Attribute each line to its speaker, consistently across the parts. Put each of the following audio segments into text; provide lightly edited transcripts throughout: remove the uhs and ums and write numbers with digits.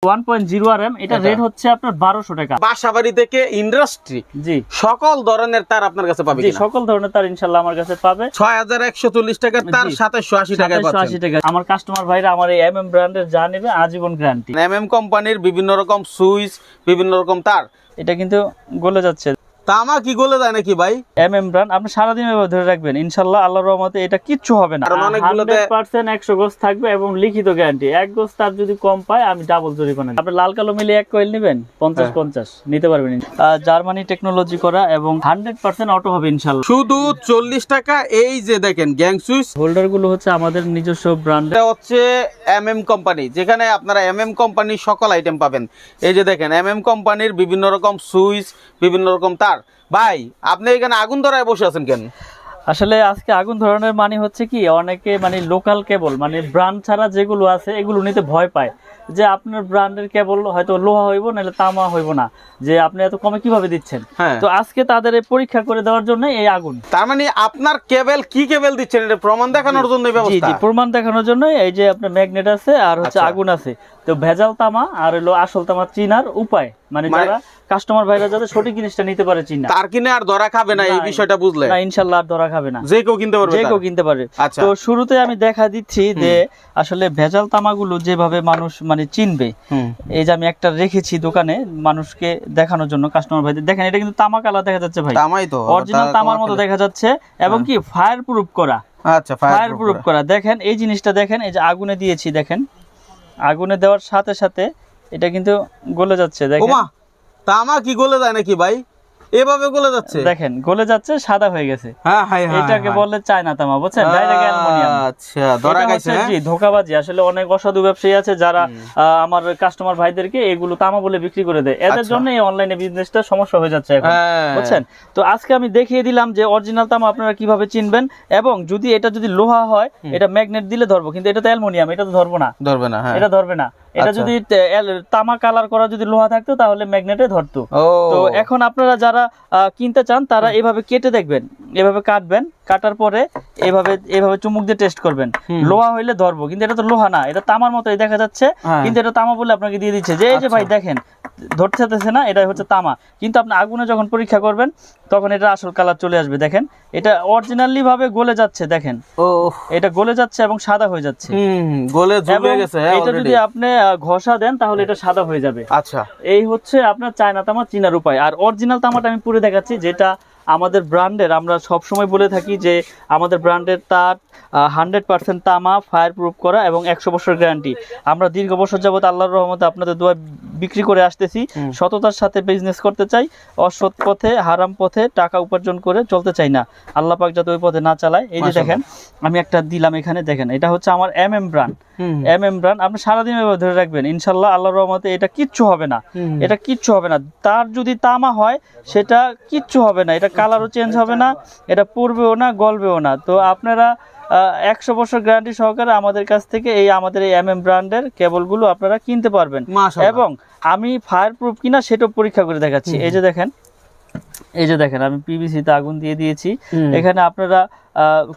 Speaker 1: 1.0 RM, এটা rate হচ্ছে আপনার 1200 টাকা।
Speaker 2: বাসাবাড়ি থেকে ইন্ডাস্ট্রি
Speaker 1: জি,
Speaker 2: সকল ধরনের তার আপনার কাছে পাবে
Speaker 1: জি
Speaker 2: কিনা?
Speaker 1: সকল ধরনের তার ইনশাআল্লাহ আমার কাছে পাবে।
Speaker 2: 6140 টাকা তার 2780 টাকায় পাচ্ছেন।
Speaker 1: 2780 টাকা। আমার কাস্টমার ভাইরা আমার এই MM ব্র্যান্ডের যা নেবে আজীবন গ্যারান্টি।
Speaker 2: MM কোম্পানির বিভিন্ন রকম সুইচ, বিভিন্ন রকম তার।
Speaker 1: এটা কিন্তু গলে যাচ্ছে।
Speaker 2: তামা কি গলে যায় নাকি ভাই?
Speaker 1: MM ব্র্যান্ড আপনি সারা দিন এভাবে ধরে রাখবেন, ইনশাআল্লাহ আল্লাহর রহমতে এটা কিচ্ছু হবে না।
Speaker 2: কারণ অনেকগুলোতে
Speaker 1: 100% 100 গজ থাকবে এবং লিখিত গ্যারান্টি। এক গজ তার যদি কম পায় আমি ডাবল জরিমানা। আপনি লাল কালো মিলে এক কয়েল নেবেন 50 নিতে পারবেন। জার্মানি টেকনোলজি করা এবং 100% অটো হবে ইনশাআল্লাহ।
Speaker 2: শুধু 40 টাকা। এই যে দেখেন গ্যাং সুইচ
Speaker 1: হোল্ডার গুলো হচ্ছে আমাদের নিজস্ব ব্র্যান্ড।
Speaker 2: এটা হচ্ছে MM কোম্পানি, যেখানে আপনারা MM কোম্পানির সকল আইটেম পাবেন। এই যে দেখেন MM কোম্পানির বিভিন্ন রকম সুইচ, বিভিন্ন রকম তার। ভাই আপনি এখানে আগুন ধরায় বসে আছেন কেন?
Speaker 1: আসলে আজকে আগুন ধরনের মানে হচ্ছে কি, অনেকে মানে লোকাল কেবল মানে ব্র্যান্ড ছাড়া যেগুলো আছে এগুলো নিতে ভয় পায়, যে আপনার ব্র্যান্ডের কেবল হয়তো লোহা হইব নাহলে তামা হইব না, যে আপনি এত কমে কিভাবে দিচ্ছেন। তো আজকে তাদের এই পরীক্ষা করে দেওয়ার জন্য এই আগুন।
Speaker 2: তার মানে আপনার কেবল কি কেবল দিচ্ছেন, এটা প্রমাণ দেখানোর জন্য এই ব্যবস্থা?
Speaker 1: জি, প্রমাণ দেখানোর জন্য। এই যে আপনার ম্যাগনেট আছে আর হচ্ছে আগুন আছে। তো ভেজাল তামা আর হলো আসল তামা চিনার উপায়, মানে যারা কাস্টমার ভাইরা যাতে সঠিক জিনিসটা নিতে পারে চিনা,
Speaker 2: তার কিনে আর ধরা খাবে না, এই বিষয়টা বুঝলে?
Speaker 1: না ইনশাআল্লাহ আর ধরা খাবে না,
Speaker 2: যে কেউ কিনতে পারবে,
Speaker 1: যে কেউ কিনতে পারে। তো শুরুতে আমি দেখা দিচ্ছি যে আসলে ভেজাল তামাগুলো যেভাবে মানুষ মানে চিনবে। এই যে আমি একটা রেখেছি দোকানে মানুষকে দেখানোর জন্য, কাস্টমার ভাইদের দেখেন, এটা কিন্তু তামা কালার দেখা যাচ্ছে ভাই,
Speaker 2: তামাই তো
Speaker 1: অরিজিনাল তামার মতো দেখা যাচ্ছে এবং কি ফায়ার প্রুফ করা।
Speaker 2: আচ্ছা,
Speaker 1: ফায়ার প্রুফ করা। দেখেন এই জিনিসটা দেখেন, এই যে আগুনে দিয়েছি দেখেন, আগুনে দেওয়ার সাথে সাথে এটা কিন্তু গলে যাচ্ছে। দেখেন
Speaker 2: তামা কি গলে যায় নাকি ভাই? এভাবে গলে যাচ্ছে,
Speaker 1: দেখেন গলে যাচ্ছে, সাদা হয়ে গেছে। এটাকে বলে চায়না তামা, বুঝছেন? Direct aluminium.
Speaker 2: আচ্ছা, ধরা খাইছে।
Speaker 1: জি, ধোঁকাবাজি। আসলে অনেক অসাধু ব্যবসায়ী আছে যারা আমার কাস্টমার ভাইদেরকে এগুলো তামা বলে বিক্রি করে দেয়। এদের জন্য এই অনলাইনে বিজনেসটা সমস্যা হয়ে যাচ্ছে এখন, বুঝছেন? তো আজকে আমি দেখিয়ে দিলাম যে অরিজিনাল তামা আপনারা কিভাবে চিনবেন, এবং যদি এটা যদি লোহা হয় এটা ম্যাগনেট দিলে ধরবো, কিন্তু এটা তো অ্যালুমিনিয়াম, এটা তো ধরবো না, এটা ধরবে না। এটা যদি তামা কালার করা যদি লোহা থাকতো তাহলে ম্যাগনেটে ধরতো। তো এখন আপনারা যারা কিনতে চান তারা এভাবে কেটে দেখবেন, এভাবে কাটবেন, কাটার পরে এভাবে এভাবে চুমুক দিয়ে টেস্ট করবেন। লোহা হইলে ধরবো, কিন্তু এটা তো লোহা না, এটা তামার মতোই দেখা যাচ্ছে, কিন্তু এটা তামা বলে আপনাকে দিয়ে দিচ্ছে যে এই যে ভাই দেখেন ধরতেছে না, এটা হচ্ছে তামা। কিন্তু আপনি আগুনে যখন পরীক্ষা করবেন তখন এটা আসল কালার চলে আসবে। দেখেন এটা অরিজিনালি ভাবে গলে যাচ্ছে, দেখেন এটা গলে যাচ্ছে এবং সাদা হয়ে যাচ্ছে।
Speaker 2: গলে ঝুলে গেছে।
Speaker 1: এটা যদি আপনি ঘষা দেন তাহলে এটা সাদা হয়ে যাবে।
Speaker 2: আচ্ছা,
Speaker 1: এই হচ্ছে আপনার চায়না তামা চিনার উপায়। আর অরিজিনাল তামাটা আমি পুরো দেখাচ্ছি, যেটা আমাদের ব্র্যান্ডের। আমরা সব সময় বলে থাকি যে আমাদের ব্র্যান্ডের তার 100% তামা, ফায়ার প্রুফ করা এবং 100 বছর গ্যারান্টি। আমরা দীর্ঘ বছর যাবত আল্লাহর রহমতে আপনাদের দোয়া বিক্রি করে আসতেছি। সততার সাথে বিজনেস করতে চাই, অসৎ পথে হারাম পথে টাকা উপার্জন করে চলতে চাই না। আল্লাহ পাক যাতে ওই পথে না চালায়। এই যে দেখেন আমি একটা দিলাম এখানে, দেখেন এটা হচ্ছে আমার MM ব্র্যান্ড। MM ব্র্যান্ড আপনি সারাদিন এভাবে ধরে রাখবেন, ইনশাল্লাহ আল্লাহর রহমতে এটা কিচ্ছু হবে না, এটা কিচ্ছু হবে না। তার যদি তামা হয় সেটা কিচ্ছু হবে না, এটা কালারও চেঞ্জ হবে না, এটা পড়বেও না, গলবেও না। তো আপনারা 100 বছর গ্যারান্টি সহকারে আমাদের কাছ থেকে এই আমাদের এই MM ব্র্যান্ডের কেবলগুলো আপনারা কিনতে পারবেন। এবং আমি ফায়ার প্রুফ কিনা সেটাও পরীক্ষা করে দেখাচ্ছি। এই যে দেখেন, এই যে দেখেন আমি PVC তে আগুন দিয়ে দিয়েছি। এখানে আপনারা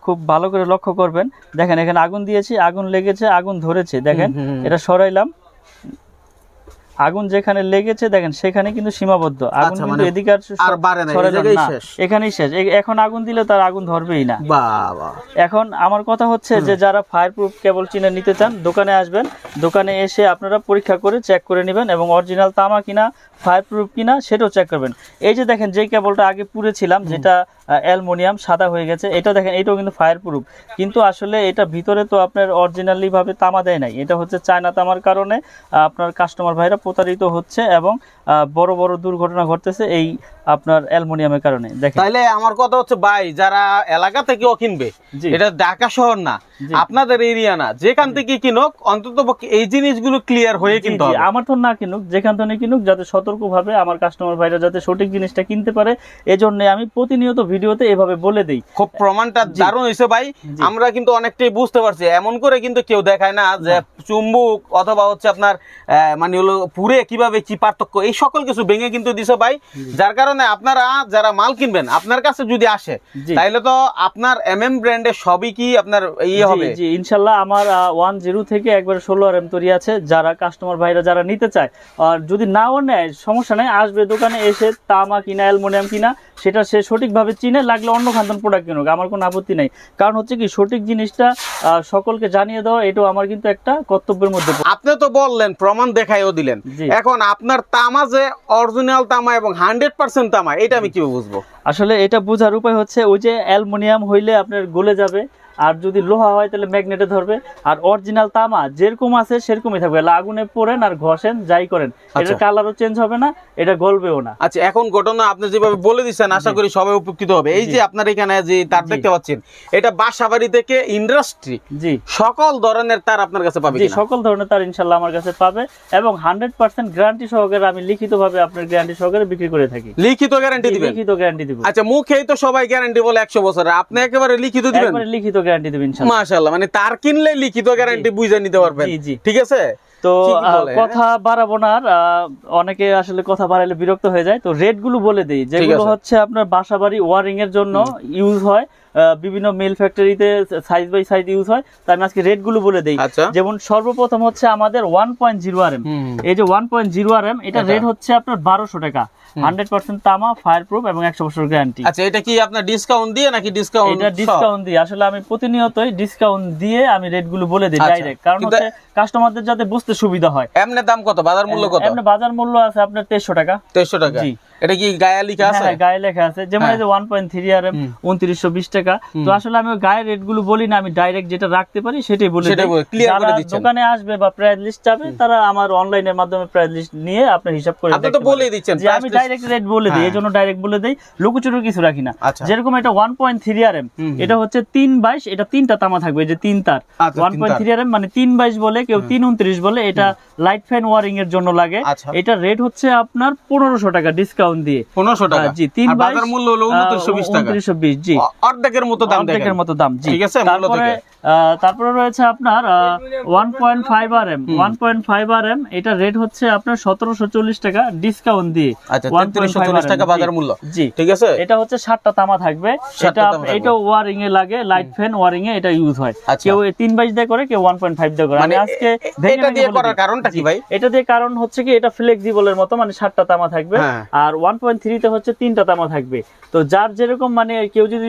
Speaker 1: খুব ভালো করে লক্ষ্য করবেন, দেখেন এখানে আগুন দিয়েছি, আগুন লেগেছে, আগুন ধরেছে। দেখেন এটা সরাইলাম, আগুন যেখানে লেগেছে দেখেন সেখানে কিন্তু সীমাবদ্ধ। আগুন কিন্তু এদিকে আর বাড়ে না, এখানেই শেষ। এখন আগুন দিলে তার আগুন ধরবেই না। এখন আমার কথা হচ্ছে যে যারা ফায়ার প্রুফ কেবল চিনে নিতে চান দোকানে আসবেন, দোকানে এসে আপনারা পরীক্ষা করে চেক করে নেবেন এবং অরিজিনাল তামা কিনা, ফায়ার প্রুফ কিনা সেটাও চেক করবেন। এই যে দেখেন যে কেবলটা আগে পুড়েছিলাম, যেটা অ্যালুমিনিয়াম সাদা হয়ে গেছে, এটা দেখেন এটাও কিন্তু ফায়ার প্রুফ, কিন্তু আসলে এটা ভিতরে তো আপনার অরিজিনালি ভাবে তামা দেয় নাই। এটা হচ্ছে চায়না তামার কারণে আপনার কাস্টমার ভাইরা প্রতারিত হচ্ছে এবং বড় বড় দুর্ঘটনা ঘটতেছে এই আপনার অ্যালুমিনিয়ামের কারণে। দেখেন
Speaker 2: তাইলে আমার কথা হচ্ছে ভাই, যারা এলাকা থেকে কিনবে, এটা ঢাকা শহর না, আপনাদের এরিয়া না, যেখান থেকে কিনুক অন্তত এই জিনিসগুলো ক্লিয়ার হয়ে কিনতে হবে।
Speaker 1: আমার তো না কিনুক, যেখান থেকে কিনুক, যাতে সতর্কভাবে আমার কাস্টমার ভাইরা যাতে সঠিক জিনিসটা কিনতে পারে, এজন্য আমি প্রতিনিয়ত ভিডিও ভিডিওতে এভাবে বলে দেই।
Speaker 2: খুব প্রমাণটা দারুণ হয়েছে ভাই। আমরা কিন্তু অনেকটাই বুঝতে পারছি, এমন করে কিন্তু কেউ দেখায় না যে চুম্বক অথবা হচ্ছে আপনার মানে হলো পুরে কিভাবে কি পার্থক্য, এই সকল কিছু ভেঙে কিন্তু দিছে ভাই। যার কারণে আপনারা যারা মাল কিনবেন আপনার কাছে যদি আসে তাইলে তো আপনার MM ব্র্যান্ডের সবই কি আপনার ইয়ে হবে।
Speaker 1: জি ইনশাআল্লাহ আমার 10 থেকে একবারে 16 RM তৈরি আছে। যারা কাস্টমার ভাইরা যারা নিতে চায়, আর যদি নাও নেয় সমস্যা নাই, আসবে দোকানে এসে তামা কিনা অ্যালুমিনিয়াম কিনা সেটা সে সঠিকভাবে চিনে, লাগলে অন্য খানদান প্রোডাক্ট কিনুক, আমার কোনো আপত্তি নাই। কারণ হচ্ছে কি সঠিক জিনিসটা সকলকে জানিয়ে দেওয়া এটাও আমার কিন্তু একটা কর্তব্যের মধ্যে।
Speaker 2: আপনি তো বললেন প্রমাণ দেখাইও দিলেন, এখন আপনার তামা যে অরিজিনাল তামা এবং 100% তামা, এটা আমি কিভাবে বুঝবো?
Speaker 1: আসলে এটা বোঝার উপায় হচ্ছে ওই যে অ্যালুমিনিয়াম হইলে আপনার গলে যাবে, আর যদি লোহা হয় তাহলে ম্যাগনেটে ধরবে, আর অরিজিনাল তামা যেরকম আছে সেরকমই থাকবে। আগুনে পোড়েন আর ঘষেন যাই করেন, এটার কালারও চেঞ্জ হবে না, এটা গলবেও না।
Speaker 2: আচ্ছা, এখন ঘটনা আপনি যেভাবে বলে দিচ্ছেন আশা করি সবাই উপকৃত হবে। এই যে আপনার এখানে যে তার দেখতে পাচ্ছেন, এটা বাসাবাড়ি থেকে ইন্ডাস্ট্রি সকল ধরনের তার আপনার কাছে পাবে?
Speaker 1: সকল ধরনের তার ইনশাআল্লাহ আমার কাছে পাবে, এবং 100% গ্যারান্টি সহকারে আমি লিখিতভাবে আপনার গ্যারান্টি সহকারে বিক্রি করে থাকি।
Speaker 2: লিখিত গ্যারান্টি দিবেন? লিখিত গ্যারান্টি দিব। আচ্ছা, মুখেই তো সবাই গ্যারান্টি বলে 100 বছর, আপনি একেবারে লিখিত দিবেন?
Speaker 1: একেবারে লিখিত গ্যারান্টি দিবেন ইনশাআল্লাহ।
Speaker 2: মাশাআল্লাহ, মানে তার কিনলে লিখিত গ্যারান্টি বুঝে নিতে পারবেন। ঠিক আছে,
Speaker 1: তো কথা বাড়াবো না, অনেকে আসলে কথা বাড়াইলে বিরক্ত হয়ে যায়। তো রেট গুলো বলে দিই, যেগুলো হচ্ছে আপনার বাসাবাড়ি ওয়ারিং এর জন্য ইউজ হয়, বিভিন্ন মিল ফ্যাক্টরিতে সাইজ বাই সাইজ ইউজ হয়। তো আমি আজকে রেট গুলো বলে দেই। যেমন সর্বপ্রথম হচ্ছে আমাদের 1.0 RM, এই যে 1.0 RM, এটা রেট হচ্ছে আপনার 1200 টাকা। 100% তামা, ফায়ার প্রুফ এবং 100 বছর গ্যারান্টি।
Speaker 2: আচ্ছা, এটা কি আপনার ডিসকাউন্ট দিয়ে নাকি ডিসকাউন্ট?
Speaker 1: এটা ডিসকাউন্ট দিয়ে, আসলে আমি প্রতিনিয়তই ডিসকাউন্ট দিয়ে আমি রেট গুলো বলে দিই ডাইরেক্ট, কারণ হচ্ছে কাস্টমারদের যাতে বুঝতে সুবিধা হয়।
Speaker 2: এমনি দাম কত, বাজার মূল্য কত?
Speaker 1: এমনি বাজার মূল্য আছে আপনার 2300 টাকা।
Speaker 2: 2300 টাকা? জি। এটা কি গায়ে লেখা আছে?
Speaker 1: হ্যাঁ, গায়ে লেখা আছে। যেমন এই যে 1.3 RM 2920 টাকা। তো আসলে আমি গায়ের রেট গুলো বলি না, আমি ডাইরেক্ট যেটা রাখতে পারি সেটাই বলে দিই। যারা দোকানে আসবে বা প্রাইস লিস্ট চাবে তারা আমার অনলাইনের মাধ্যমে প্রাইস লিস্ট নিয়ে আপনার হিসাব করে
Speaker 2: আপনি তো বলেই দিচ্ছেন
Speaker 1: যে আমি ডাইরেক্ট রেট বলে দিই, এজন্য ডাইরেক্ট বলে দেই, লুকোচুরি কিছু রাখি না। যেরকম এটা 1.3 RM, এটা হচ্ছে 322, এটা তিনটা তামা থাকবে, এই যে তিন তার। 1.3 RM মানে 322 বলে, কেউ 329 বলে, এটা লাইট ফ্যান ওয়ারিং এর জন্য লাগে। এটা রেট হচ্ছে আপনার 1500 টাকা ডিসকাউন্ট দিয়ে।
Speaker 2: 1500 টাকা? জি। 322 বাজার মূল্য হলো 2920 টাকা।
Speaker 1: 2920, জি।
Speaker 2: অর্ধেকের মতো দাম, অর্ধেকের মতো দাম, জি। ঠিক আছে।
Speaker 1: তারপরে রয়েছে আপনার 1.5 RM, 1.5 RM, এটা রেট হচ্ছে আপনার 1740 টাকা ডিসকাউন্ট দিয়ে।
Speaker 2: আচ্ছা, 3340 টাকা বাজার মূল্য, জি। ঠিক আছে।
Speaker 1: এটা হচ্ছে 7টা তামা থাকবে, এটা ওয়ারিং এ লাগে, লাইট ফ্যান ওয়ারিং এ এটা ইউজ হয়। কেউ 322 দিয়ে করে, কেউ 1.5 দিয়ে করে। আমি আজকে
Speaker 2: এটা দিয়ে করার কারণটা কি ভাই?
Speaker 1: এটা দিয়ে কারণ হচ্ছে কি এটা ফ্লেক্সিবলের মতো, মানে 7টা তামা থাকবে, আর 1.3 তে হচ্ছে 3টা তামা থাকবে। তো যার যেরকম, মানে কেউ যদি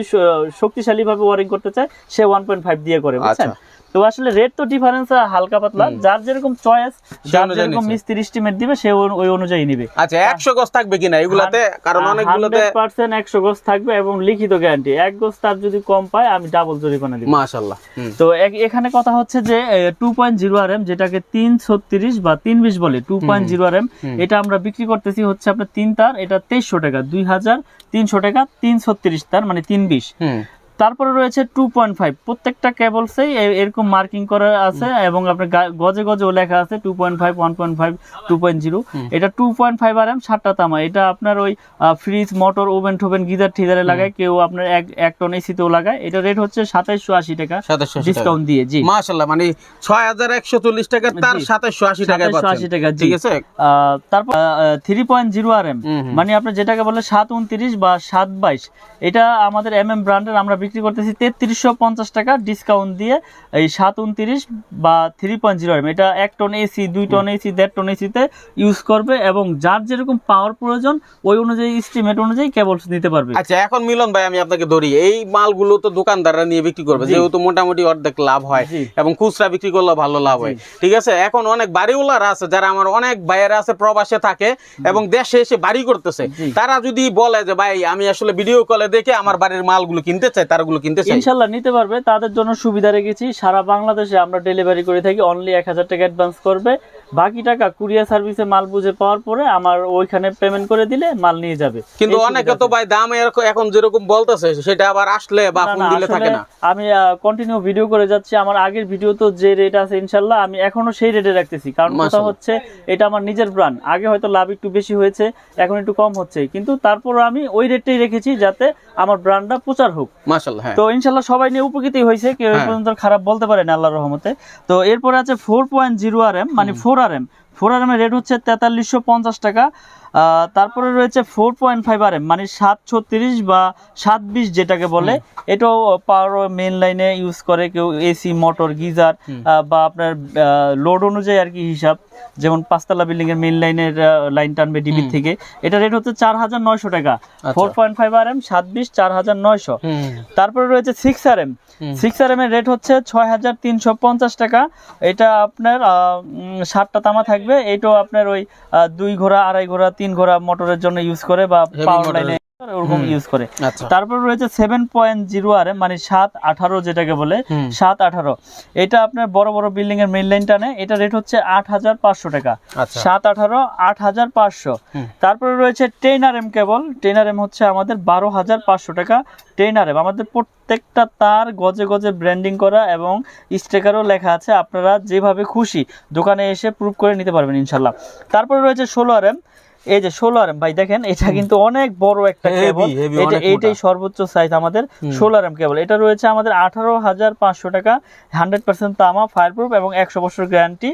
Speaker 1: শক্তিশালী ভাবে ওয়ারিং করতে চায় সে 1.5 দিয়ে করে, বুঝছেন? তো আসলে রেট তো ডিফারেন্স হালকা পাতলা, যার যেরকম চয়েস, যার যেরকম মিস্ত্রি এস্টিমেট দিবে সে ওই অনুযায়ী নেবে।
Speaker 2: আচ্ছা, 100 গজ থাকবে কিনা এগুলাতে? কারণ অনেকগুলোতে
Speaker 1: 100% 100 গজ থাকবে এবং লিখিত গ্যারান্টি। 1 গজ তার যদি কম পায় আমি ডাবল জরিমানা দিব।
Speaker 2: মাশাআল্লাহ।
Speaker 1: তো এখানে কথা হচ্ছে যে 2.0 RM, যেটাকে 336 বা 320 বলে, 2.0 RM, এটা আমরা বিক্রি করতেছি হচ্ছে আপনার 3 তার, এটা 2300 টাকা, 2300 টাকা, 336 তার মানে 320। তারপরে রয়েছে 2.5, প্রত্যেকটা কেবলসেই এরকম মার্কিং করা আছে এবং আপনার গজে গজেও লেখা আছে 2.5, 1.5, 2.0। এটা 2.5 RM, 7টা তামা। এটা আপনার ওই ফ্রিজ, মোটর, ওভেন টোভেন, গিজার ঠিজারে লাগায়, কেউ আপনার 1 টন এসিতেও লাগায়। এটা রেট হচ্ছে 2780 টাকা ডিসকাউন্ট দিয়ে, জি।
Speaker 2: মাশাআল্লাহ, মানে 6140 টাকা তার 2780 টাকা পাচ্ছেন। 2780 টাকা, ঠিক আছে।
Speaker 1: তারপর 3.0 RM, মানে আপনি যেটাকে বলে 729 বা 722, এটা আমাদের MM ব্র্যান্ডের আমরা বিক্রি করতেছি 3350 টাকা ডিসকাউন্ট দিয়ে। এই 729 বা 3.0 RM, এটা 1 ton AC, 2 ton AC, 1.5 ton এসিতে ইউজ করবে এবং যার যেরকম পাওয়ার প্রয়োজন ওই অনুযায়ী এস্টিমেট অনুযায়ী কেবল নিতে পারবে।
Speaker 2: আচ্ছা, এখন মিলন ভাই আমি আপনাকে ধরি, এই মালগুলো তো দোকানদাররা নিয়ে বিক্রি করবে, যেহেতু মোটামুটি অর্ধেক লাভ হয় এবং খুচরা বিক্রি করলে ভালো লাভ হয়। ঠিক আছে। এখন অনেক বাড়িওয়ালারা আছে, যারা আমার অনেক ভাইয়েরা আছে প্রবাসে থাকে এবং দেশে এসে বাড়ি করতেছে, তারা যদি বলে যে ভাই আমি আসলে ভিডিও কলে দেখে আমার বাড়ির মালগুলো কিনতে চাই, তারগুলো কিনতে চায়
Speaker 1: ইনশাআল্লাহ নিতে পারবে। তাদের জন্য সুবিধা রেখেছি, সারা বাংলাদেশে আমরা ডেলিভারি করে থাকি। অনলি 1000 টাকা অ্যাডভান্স করবে, বাকি টাকা কুরিয়ার সার্ভিসে মাল বুঝে পাওয়ার পরে আমার ওইখানে পেমেন্ট করে দিলে মাল নিয়ে যাবে।
Speaker 2: কিন্তু অনেকে তো ভাই দাম এখন যেরকম বলতেছে সেটা আবার আসলে বা ফোন দিলে থাকে না।
Speaker 1: আমি কন্টিনিউ ভিডিও করে যাচ্ছি, আমার আগের ভিডিও তো যে রেট আছে ইনশাআল্লাহ আমি এখনো সেই রেটে রাখতেছি। কারণ কথা হচ্ছে এটা আমার নিজের ব্র্যান্ড, আগে হয়তো লাভ একটু বেশি হয়েছে, এখন একটু কম হচ্ছে, কিন্তু তারপর আমি ওই রেটটাই রেখেছি যাতে আমার ব্র্যান্ডটা প্রচার হোক।
Speaker 2: মাশাআল্লাহ।
Speaker 1: তো ইনশাআল্লাহ সবাই নিয়ে উপকৃত হয়েছে, কেউ এই পর্যন্ত খারাপ বলতে পারে না আল্লাহর রহমতে। তো এরপরে আছে 4.0 RM, মানে 4 RM এর রেট হচ্ছে 4350 টাকা। তারপরে রয়েছে 4.5 RM, মানে 736 বা 720 যেটাকে বলে, এটাও পাওয়ার মেইন লাইনে ইউজ করে কেউ, এসি, মোটর, গিজার বা আপনার লোড অনুযায়ী আর কি হিসাব, যেমন 5 তলা বিল্ডিং এর মেইন লাইনের লাইন টানবে ডিবি থেকে। এটা রেট হচ্ছে 4900 টাকা। 4.5 RM 720 4900। তারপরে রয়েছে 6 RM। 6 RM এর রেট হচ্ছে 6350 টাকা। এটা আপনার 7টা তামা থাকবে। এটাও আপনার ওই 2 ঘোড়া 2.5 ঘোড়া 3 ঘোড়া মোটরের জন্য ইউজ করে বা পাওয়ার লাইনে ওরকম ইউজ করে। তারপর রয়েছে 7.0 RM, মানে 718 যেটাকে বলে, 718। এটা আপনার বড় বড় বিল্ডিং এর মেইন লাইন টানে। এটা রেট হচ্ছে 8500 টাকা। 718 8500। তারপরে রয়েছে 10 RM কেবল। 10 RM হচ্ছে আমাদের 12500 টাকা। 10 RM আমাদের প্রত্যেকটা তার গজে গজে ব্র্যান্ডিং করা এবং স্টিকারও লেখা আছে, আপনারা যেভাবে খুশি দোকানে এসে প্রুফ করে নিতে পারবেন ইনশাআল্লাহ। তারপরে রয়েছে 16 RM। এই যে 16 RM ভাই দেখেন, এটা কিন্তু অনেক বড় একটা কেবল, এইটাই সর্বোচ্চ সাইজ আমাদের 16 RM কেবল। এটা রয়েছে আমাদের 18500 টাকা। 100% তামা, ফায়ারপ্রুফ এবং 100 বছর গ্যারান্টি।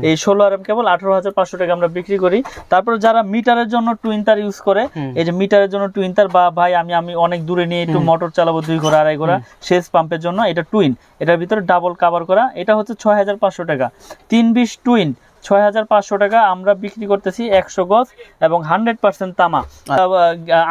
Speaker 1: এই 16 RM কেবল 18500 টাকা আমরা বিক্রি করি। তারপর যারা মিটারের জন্য টুইন তার ইউজ করে, এই যে মিটারের জন্য টুইন তার, বা ভাই আমি অনেক দূরে নিয়ে একটু মোটর চালাবো 2 ঘোড়া 2.5 ঘোড়া সেচ পাম্পের জন্য, এটা টুইন, এটার ভিতরে ডাবল কভার করা, এটা হচ্ছে 6500 টাকা। 320 টুইন 6500 টাকা আমরা বিক্রি করতেছি 100 গজ এবং 100% তামা।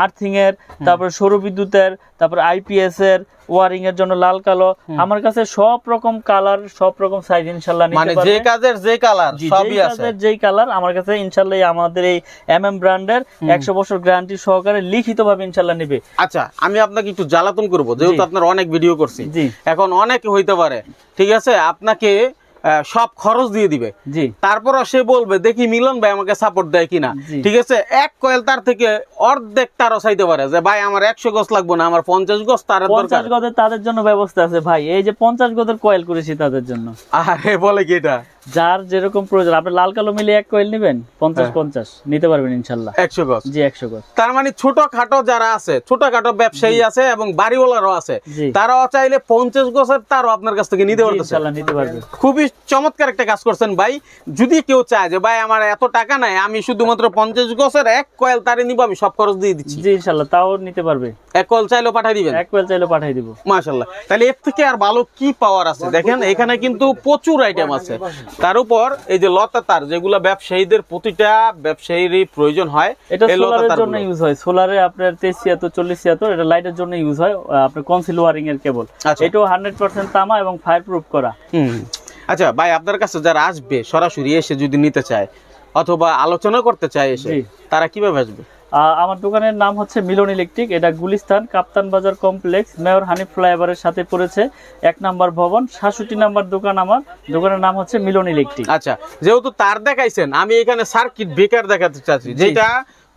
Speaker 1: আর্থিং এর, তারপর সৌর বিদ্যুতের, তারপর আইপিএস এর, ওয়ারিং এর জন্য লাল কালো, আমার কাছে সব রকম কালার, সব রকম সাইজ ইনশাআল্লাহ নিতে পারবেন।
Speaker 2: মানে যে কাজের যে কালার সবই আছে,
Speaker 1: যেই কালার আমার কাছে ইনশাআল্লাহ আমাদের এই এমএম ব্র্যান্ডের 100 বছর গ্যারান্টি সহকারে লিখিতভাবে ইনশাআল্লাহ নেবে।
Speaker 2: আচ্ছা, আমি আপনাকে একটু জ্বালাতন করব, যেহেতু আপনার অনেক ভিডিও করছি, এখন অনেক হইতে পারে, ঠিক আছে, আপনাকে সব খরচ দিয়ে দিবে, তারপর সে বলবে দেখি মিলন ভাই আমাকে সাপোর্ট দেয় কিনা, ঠিক আছে, এক কয়েল তার থেকে অর্ধেক তারও চাইতে পারে যে ভাই আমার 100 গজ লাগবে না, আমার 50 গজ তারের দরকার।
Speaker 1: 50 গজের তাদের জন্য ব্যবস্থা আছে ভাই, এই যে 50 গজের কয়েল করেছি তাদের জন্য।
Speaker 2: আরে বলে কি এটা,
Speaker 1: যার যেরকম প্রয়োজন, আপনি লাল কালো মিলে এক কয়েল নেবেন 50-50 নিতে পারবেন ইনশাআল্লাহ।
Speaker 2: 100 গজ,
Speaker 1: জি 100 গজ।
Speaker 2: তার মানে ছোটখাটো যারা আছে, ছোটখাটো ব্যবসায়ী আছে এবং বাড়িওয়ালারও আছে, তারাও চাইলে 50 গজের তারও আপনার কাছ থেকে নিতে পারবে
Speaker 1: ইনশাআল্লাহ, নিতে পারবে।
Speaker 2: খুবই চমৎকার একটা কাজ করছেন ভাই। যদি কেউ চায় যে ভাই আমার এত টাকা নাই, আমি শুধুমাত্র 50 গজের এক কয়েল তারে নিব, আমি সব খরচ দিয়ে দিচ্ছি,
Speaker 1: জি ইনশাআল্লাহ তাও নিতে পারবে।
Speaker 2: এক কয়েল চাইলেও পাঠিয়ে দিবেন,
Speaker 1: এক কয়েল চাইলেও পাঠিয়ে দিব।
Speaker 2: মাশাআল্লাহ। তাহলে এর থেকে আর ভালো কি পাওয়ার আছে? দেখেন এখানে কিন্তু প্রচুর আইটেম আছে। তার উপর এই যে লতা তার, যেগুলো ব্যবসায়ীদের, প্রতিটা ব্যবসায়ীরই প্রয়োজন হয়,
Speaker 1: এটা সোলারের জন্য ইউজ হয়। সোলারে আপনার 2376 এটা লাইটের জন্য ইউজ হয়, আপনার কনসিল ওয়ারিং এর কেবল। এটাও 100% তামা এবং ফায়ারপ্রুফ করা।
Speaker 2: আচ্ছা ভাই, আপনার কাছে যারা আসবে সরাসরি এসে যদি নিতে চায় অথবা আলোচনা করতে চায় এসে, তারা কিভাবে আসবে?
Speaker 1: আমার দোকানের নাম হচ্ছে মিলন ইলেকট্রিক। এটা গুলিস্তান কাপ্তান বাজার কমপ্লেক্স, মেয়র হানিফ ফ্লাইওভারের সাথে পড়েছে, 1 নম্বর ভবন, 67 নম্বর দোকান। আমার দোকানের নাম হচ্ছে মিলন ইলেকট্রিক।
Speaker 2: আচ্ছা, যেহেতু তার দেখাইছেন, আমি এখানে সার্কিট ব্রেকার দেখাতে চাচ্ছি, যেটা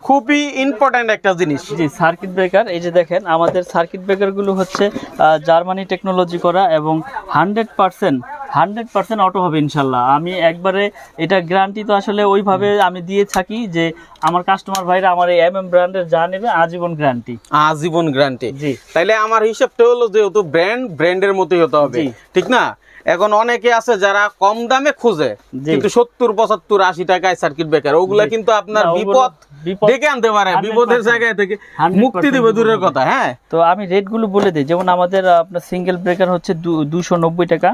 Speaker 2: খুবই ইম্পর্টেন্ট একটা জিনিস।
Speaker 1: জি, সার্কিট ব্রেকার। এই যে দেখেন আমাদের সার্কিট ব্রেকার গুলো হচ্ছে জার্মানি টেকনোলজি করা এবং 100% অটো হবে ইনশাল্লাহ। আমি একবারে এটা গ্যারান্টি তো আসলে ওইভাবে আমি দিয়ে থাকি যে আমার কাস্টমার ভাইরা আমার এই এমএম ব্র্যান্ডের যা নেবে আজীবন গ্যারান্টি।
Speaker 2: আজীবন গ্যারান্টি।
Speaker 1: জি,
Speaker 2: তাইলে আমার হিসাবটা হলো যেহেতু ব্র্যান্ডের মতোই হতে হবে, ঠিক না? এখন অনেকে আছে যারা কম দামে খুঁজে, কিন্তু 70-75-80 টাকায় সার্কিট ব্রেকার, ওগুলা কিন্তু আপনার বিপদ ডেকে আনতে পারে, বিপদের জায়গায় থেকে মুক্তি দিবে দূরের কথা। হ্যাঁ, তো
Speaker 1: আমি রেট গুলো বলে দিই। যেমন আমাদের আপনার সিঙ্গেল ব্রেকার হচ্ছে 290 টাকা,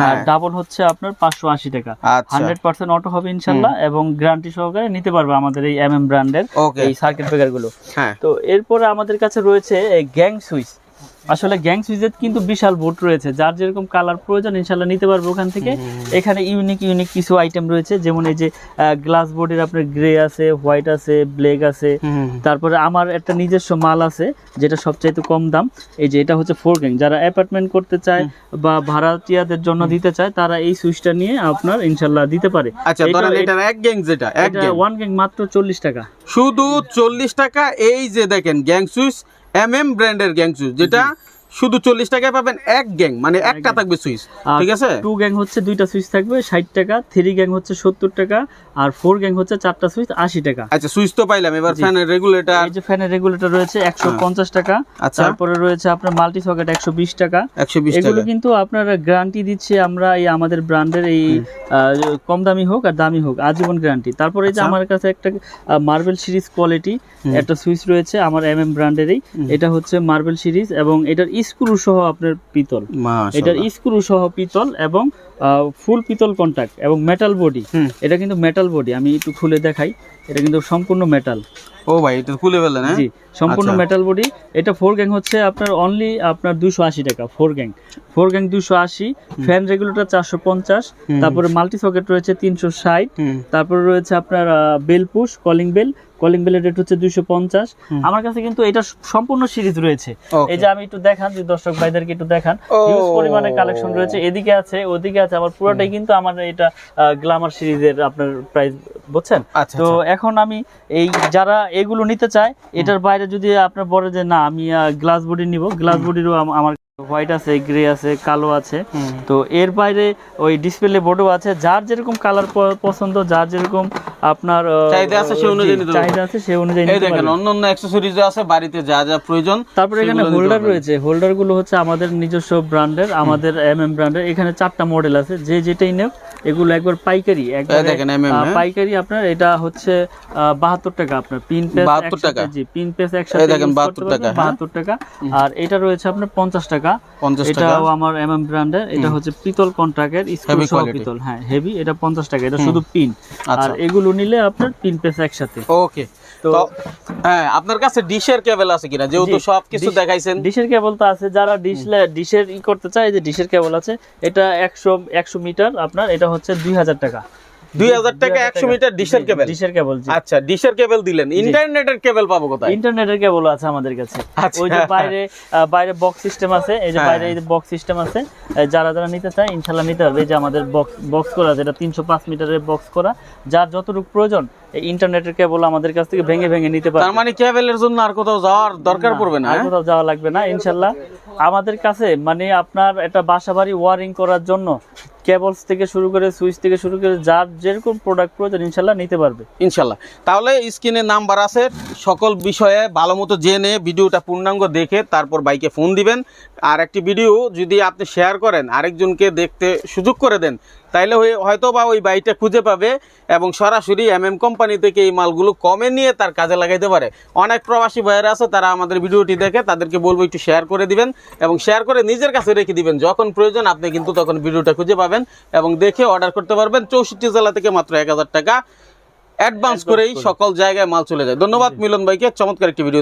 Speaker 1: আর ডাবল হচ্ছে আপনার 580 টাকা। 100% অটো হবে ইনশাল্লাহ এবং গ্যারান্টি সহকারে নিতে পারবে আমাদের এই এমএম ব্র্যান্ডের এই সার্কিট ব্রেকার গুলো। তো এরপরে আমাদের কাছে রয়েছে গ্যাং সুইচ। আসলে গ্যাং সুইচের কিন্তু বিশাল বোট রয়েছে, যার যেরকম কালার প্রয়োজন ইনশাল্লাহ নিতে পারবে ওখান থেকে। এখানে ইউনিক কিছু আইটেম রয়েছে, যেমন এই যে গ্লাস বোর্ডের আপনার গ্রে আছে, হোয়াইট আছে, ব্ল্যাক আছে। তারপরে আমার একটা নিজস্ব মাল আছে যেটা সবচাইতে কম দাম, এই যে এটা হচ্ছে 4 গ্যাং। যারা অ্যাপার্টমেন্ট করতে চায় বা ভাড়াটিয়াদের জন্য দিতে চায় তারা এই সুইচটা নিয়ে আপনার ইনশাল্লাহ দিতে পারে।
Speaker 2: আচ্ছা, ধরেন এটার এক গ্যাং, যেটা এক গ্যাং
Speaker 1: 1 গ্যাং মাত্র 40 টাকা,
Speaker 2: শুধু 40 টাকা। এই যে দেখেন গ্যাং সুইচ, ব্র্যান্ডের গ্যাং সুইচ, যেটা শুধু 40 টাকায় পাবেন এক গ্যাং, মানে একটা থাকবে সুইচ, ঠিক আছে।
Speaker 1: 2 গ্যাং হচ্ছে 2টা সুইচ থাকবে 60 টাকা, 3 গ্যাং হচ্ছে 70 টাকা, আর 4 গ্যাং হচ্ছে 4টা সুইচ 80 টাকা।
Speaker 2: আচ্ছা, সুইচ তো পাইলাম, এবার ফ্যানের রেগুলেটর,
Speaker 1: এই যে ফ্যানের রেগুলেটর রয়েছে 150 টাকা।
Speaker 2: আচ্ছা,
Speaker 1: তারপরে রয়েছে আপনার মাল্টি সকেট 120 টাকা।
Speaker 2: 120
Speaker 1: এগুলো
Speaker 2: টাকা।
Speaker 1: কিন্তু আপনার গ্যারান্টি দিচ্ছি আমরা, এই আমাদের ব্র্যান্ডের এই কম দামি হোক আর দামি হোক আজীবন গ্যারান্টি। তারপরে এই যে আমার কাছে একটা মার্বেল সিরিজ কোয়ালিটি একটা সুইচ রয়েছে আমার ব্র্যান্ডেরই, এটা হচ্ছে মার্বেল সিরিজ এবং এটার স্ক্রু সহ আপনার পিতল, এটার স্ক্রু সহ পিতল এবং ফুল পিতল কন্টাক্ট এবং মেটাল বডি। এটা কিন্তু মেটাল বডি, আমি একটু খুলে দেখাই, এটা কিন্তু সম্পূর্ণ মেটাল।
Speaker 2: ও ভাই, এটা খুলে ফেললেন? হ্যাঁ,
Speaker 1: জি, সম্পূর্ণ মেটাল বডি। এটা 4 গ্যাং হচ্ছে আপনার অনলি আপনার 280 টাকা। 4 গ্যাং 280, ফ্যান রেগুলেটর 450, তারপরে মাল্টি সকেট রয়েছে 360, তারপরে রয়েছে আপনার বেল পুশ, কলিং বেলের রেট হচ্ছে 250। আমার কাছে কিন্তু এটা সম্পূর্ণ সিরিজ রয়েছে। এই যে আমি একটু দেখান, যে দর্শক ভাইদেরকে একটু দেখান, হিউজ পরিমাণে কালেকশন রয়েছে, এদিকে আছে ওদিকে আছে, আমার পুরোটাই কিন্তু আমার এটা গ্ল্যামার সিরিজের আপনার প্রাইস, বুঝছেন? তো এখন আমি এই যারা এগুলো নিতে চায়, এটার বাইরে যদি আপনার বলে যে না আমি গ্লাস বডি নিব, গ্লাস বডিরও আমার হোয়াইট আছে, গ্রে আছে, কালো আছে। তো এর বাইরে ওই ডিসপ্লে বোর্ডও আছে, যার যেরকম কালার পছন্দ, যার যেরকম আপনার
Speaker 2: চাহিদা আছে সেই অনুযায়ী নিতে
Speaker 1: পারবেন।
Speaker 2: দেখেন অন্য অ্যাকসেসরিজও আছে বাড়িতে যা যা প্রয়োজন।
Speaker 1: তারপরে এখানে হোল্ডার রয়েছে, হোল্ডার গুলো হচ্ছে আমাদের নিজস্ব ব্র্যান্ডের, আমাদের ব্র্যান্ডের। এখানে 4টা মডেল আছে, যে যেটাই নেব এগুলো একবার পাইকারি, পাইকারি আপনার এটা হচ্ছে 72 টাকা আপনার পিন পেস
Speaker 2: 72 টাকা।
Speaker 1: জি, পিন পেস একসাথে
Speaker 2: দেখেন 72 টাকা,
Speaker 1: 72 টাকা। আর এটা রয়েছে আপনার 50 টাকা। এটাও আমার ব্র্যান্ডের, এটা হচ্ছে পিতল কন্ট্রাক্টের স্ক্রু সহ পিতল, হ্যাঁ হেভি, এটা 50 টাকা, এটা শুধু পিন। আর এগুলো নিলে আপনার পিন পেস একসাথে।
Speaker 2: ওকে, তো হ্যাঁ, আপনার কাছে ডিশের কেবল আছে কিনা? যেহেতু সবকিছু দেখাইছেন,
Speaker 1: ডিশের কেবল তো আছে, যারা ডিশের করতে চায়, যে ডিশের কেবল আছে, এটা 100 মিটার আপনার, এটা হচ্ছে 2000 টাকা।
Speaker 2: 2000 টাকা 100 মিটার ডিশের কেবল। আচ্ছা, ডিশের কেবল দিলেন, ইন্টারনেটের কেবল পাবো কোথায়?
Speaker 1: ইন্টারনেটের কেবল আছে আমাদের কাছে। ওই যে বাইরে বক্স সিস্টেম আছে, এই যে বাইরে এই বক্স সিস্টেম আছে, যারা নিতে চায় ইনশাআল্লাহ নিতে পারবে। এই যে আমাদের বক্স করা, যেটা 305 মিটারের বক্স করা, যার যতটুকু প্রয়োজন এই ইন্টারনেটের কেবল আমাদের কাছ থেকে ভেঙে নিতে পারবে।
Speaker 2: তার মানে কেবলের জন্য আর কোথাও যাওয়ার দরকার পড়বে না,
Speaker 1: আর কোথাও যাওয়া লাগবে না ইনশাআল্লাহ। আমাদের কাছে মানে আপনার একটা বাসাবাড়ি ওয়ারিং করার জন্য কেবলস থেকে শুরু করে, সুইচ থেকে শুরু করে, যার যেরকম প্রোডাক্ট প্রয়োজন ইনশাআল্লাহ নিতে পারবে
Speaker 2: ইনশাআল্লাহ। তাহলে স্ক্রিনে নাম্বার আছে, সকল বিষয়ে ভালো মতো জেনে ভিডিওটা পূর্ণাঙ্গ দেখে তারপর বাইকে ফোন দিবেন। আর একটি ভিডিও যদি আপনি শেয়ার করেন, আরেকজনকে দেখতে সুযোগ করে দেন, তাইলে হয়তো বা ওই বাইকটা খুঁজে পাবে এবং সরাসরি কোম্পানি থেকে এই মালগুলো কমে নিয়ে তার কাজে লাগাইতে পারে। অনেক প্রবাসী ভাইয়েরা আছে, তারা আমাদের ভিডিওটি দেখে, তাদেরকে বলবো একটু শেয়ার করে দিবেন এবং শেয়ার করে নিজের কাছে রেখে দিবেন। যখন প্রয়োজন আপনি কিন্তু তখন ভিডিওটা খুঁজে পাবেন এবং দেখে অর্ডার করতে পারবেন। 64 জেলা থেকে মাত্র 1000 টাকা অ্যাডভান্স করেই সকল জায়গায় মাল চলে যায়। ধন্যবাদ মিলন ভাইকে, চমৎকার একটি ভিডিও।